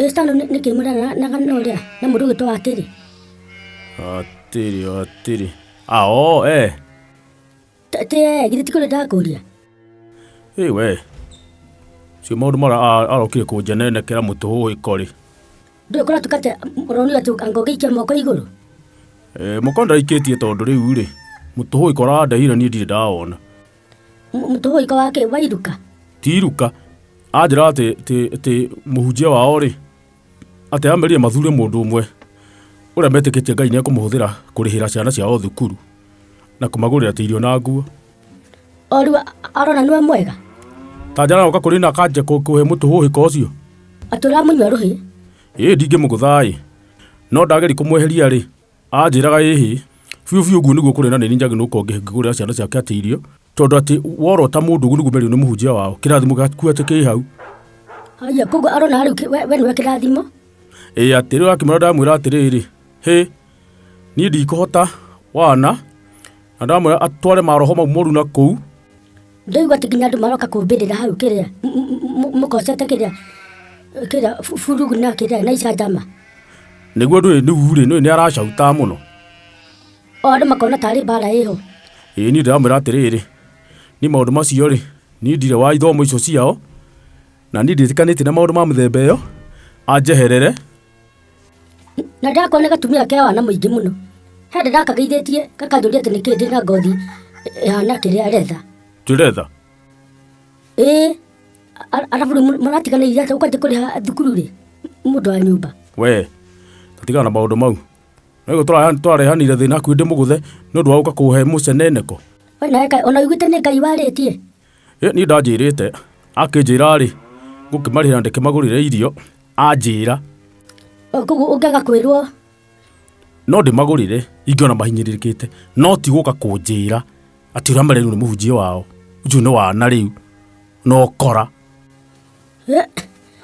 Stano niki mwana na kanoria na mundu gitwa atiri. Atiri. Oh. Te githiti kule ndakuria. We. Si maundu mara arokire kunjenenekera mutuhui kori. Ndukora tukate roni atu angogikia moko iguru. Mukonda ikitie tondu riu ri. Mutuhui kora ndahira ni ndire ndaona. Mutuhui ko wake wairuka. Tiruka. Ajira ati muhunjia wao ri. Ate amerie mathure mundu umwe. Uria metikitie Ngai ni akumuhuthira kurihira ciana ciao thukuru na kumagurira tirio na nguo. Orua arona niwe mwega. Tajana oka kuri na kanje kuhe mutuhui ko cio. Atura munywa ruhi. Ndingimugutha no ndageri kumweheria ri. Anjiraga ihi fiu guo niguo kuri na ni njagi nuko ngigurira ciana ciake atirio tondu ati worota mundu guo niguo meri ni muhunjia wao kirathimo gaku atiki hau. Aya kogo arona hari we ni kirathimo. Atiri akimara ndamwira atiriri ni ndikuhota wana na ndamwira atware maroho mau moru na kou. Ndaiwa tikinya andu maroka kumbirira hau kiria mukocete kiria furugu na kiria na icajama niguo ndu ni aracauta muno. Andu makona tari bara iho. Ni ndamwira atiriri ni maundu macio ri ni ndire wa ithomo icio ciao na ni nditikanite na maundu ma muthemba iyo anjeherere. Na ndakona gatumia kia wana muingi muno. Hende ndakageithĩtie gakanjũria atĩ nĩkĩ ndĩ na ngothi ihana kĩrĩa aretha. Tũretha? Arabu mũratiganĩire atĩa ũkanjia kũrĩha thukuru rĩ mũndũ wa nyũmba. We tatigana na maũndũ mau. Nĩguo twarehanire thĩna hakuhĩ ndĩmũgũthe nĩ ũndũ wa gũka kũhe mũceneneko. Ona uiguĩte nĩ Ngai warĩtie? Niĩ ndanjĩrĩte akĩnjĩra rĩ ngũkĩmarĩhĩra ndĩkĩmagũrĩre irio anjĩra. Koguo ũngĩaga kwĩrwo no ndimagurire ingiona mahinyĩrĩrĩkĩte no ti gũka kũnjĩra atĩ ũrĩa marĩ rĩu nĩ mũhunjia wao. Ucio nĩ wana rĩu no kora.